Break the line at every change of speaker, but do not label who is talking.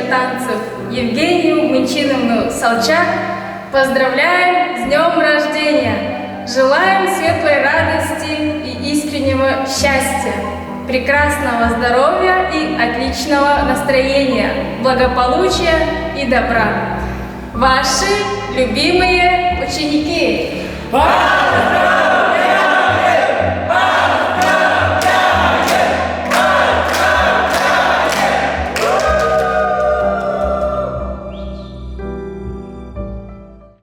танцев Евгению Мынчиновну Солчак поздравляем с днем рождения! Желаем светлой радости и искреннего счастья, прекрасного здоровья и отличного настроения, благополучия и добра. Ваши любимые ученики!